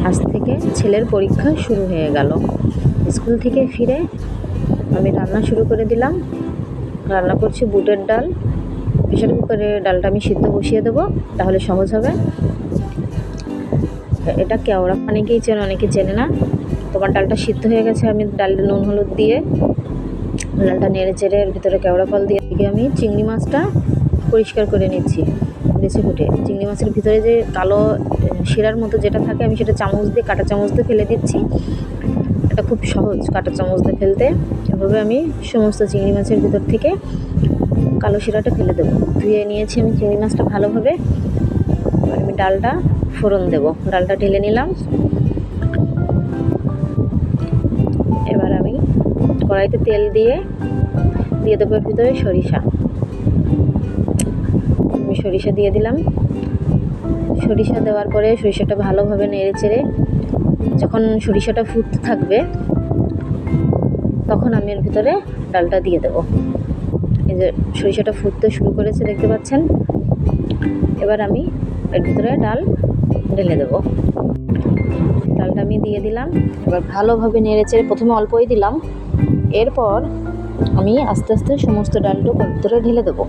আজ থেকে ছেলের পরীক্ষা শুরু হয়ে গেল। স্কুল থেকে ফিরে আমি রান্না শুরু করে দিলাম। রান্না করছি বুটের ডাল। প্রেশার কুকারে ডালটা আমি সিদ্ধ বসিয়ে দেবো, তাহলে সহজ হবে। এটা কেওড়া, অনেকেই চেনে অনেকে চেনে না। তোমার ডালটা সিদ্ধ হয়ে গেছে, আমি ডালটা নুন হলুদ দিয়ে ডালটা নেড়ে চেড়ে এর ভিতরে কেওড়া ফল দিয়ে আমি চিংড়ি মাছটা পরিষ্কার করে নিচ্ছি বেছে ফুটে। চিংড়ি মাছের ভিতরে যে কালো শিরার মতো যেটা থাকে, আমি সেটা চামচ দিয়ে, কাঁটা চামচ দিয়ে ফেলে দিচ্ছি। এটা খুব সহজ কাঁটা চামচ দিয়ে ফেলতে। এভাবে আমি সমস্ত চিংড়ি মাছের ভিতর থেকে কালো শিরাটা ফেলে দেবো। ধুয়ে নিয়েছি আমি চিংড়ি মাছটা ভালোভাবে। এবার আমি ডালটা ফোড়ন দেবো। ডালটা ঢেলে নিলাম। এবার আমি কড়াইতে তেল দিয়ে দেবো এর ভিতরে সরিষা। আমি সরিষা দিয়ে দিলাম। সরিষা দেওয়ার পরে সরিষাটা ভালোভাবে নেড়ে চেড়ে যখন সরিষাটা ফুটতে থাকবে, তখন আমি এর ভিতরে ডালটা দিয়ে দেবো। এই যে সরিষাটা ফুটতে শুরু করেছে, দেখতে পাচ্ছেন। এবার আমি এর ভিতরে ডাল ঢেলে দেবো। ডালটা আমি দিয়ে দিলাম। এবার ভালোভাবে নেড়ে চেড়ে, প্রথমে অল্পই দিলাম, এরপর আমি আস্তে আস্তে সমস্ত ডালটা ভিতরে ঢেলে দেবো,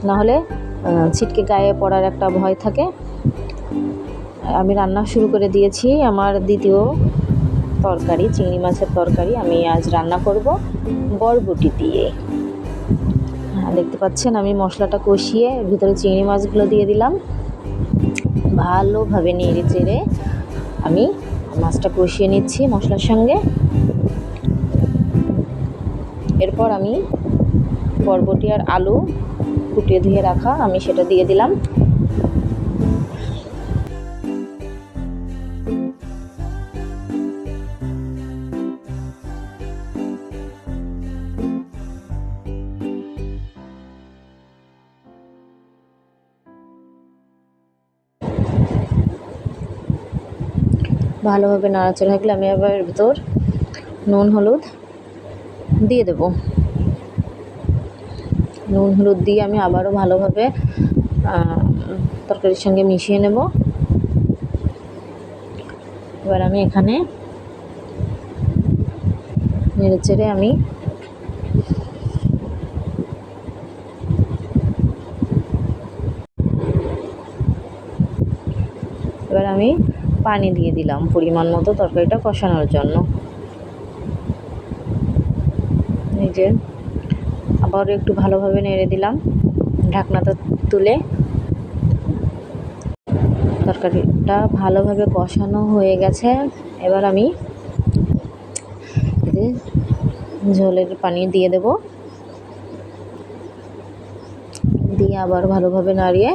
নাহলে ছিটকে গায়ে পড়ার একটা ভয় থাকে। আমি রান্না শুরু করে দিয়েছি আমার দ্বিতীয় তরকারি, চিংড়ি মাছের তরকারি। আমি আজ রান্না করব বরবটি দিয়ে। দেখতে পাচ্ছেন আমি মশলাটা কষিয়ে ভিতরে চিংড়ি মাছগুলো দিয়ে দিলাম। ভালোভাবে নেড়ে চেড়ে আমি মাছটা কষিয়ে নিচ্ছি মশলার সঙ্গে। এরপর আমি বরবটি আর আলু কুটিয়ে ধুয়ে রাখা, আমি সেটা দিয়ে দিলাম। ভালোভাবে নাড়াচাড়া হয়ে গেলে আমি আবার এর ভিতর নুন হলুদ দিয়ে দেব। নুন হলুদ দিয়ে আমি আবারও ভালোভাবে তরকারির সঙ্গে মিশিয়ে নেব। এবার আমি এখানে নেড়ে চেড়ে আমি পানি দিয়ে দিলাম পরিমাণ মতো তরকারিটা কষানোর জন্য। এই যে আবারও একটু ভালোভাবে নেড়ে দিলাম, ঢাকনাটা তুলে। তরকারিটা ভালোভাবে কষানো হয়ে গেছে। এবার আমি ঝোলের পানি দিয়ে দেব, দিয়ে আবার ভালোভাবে নাড়িয়ে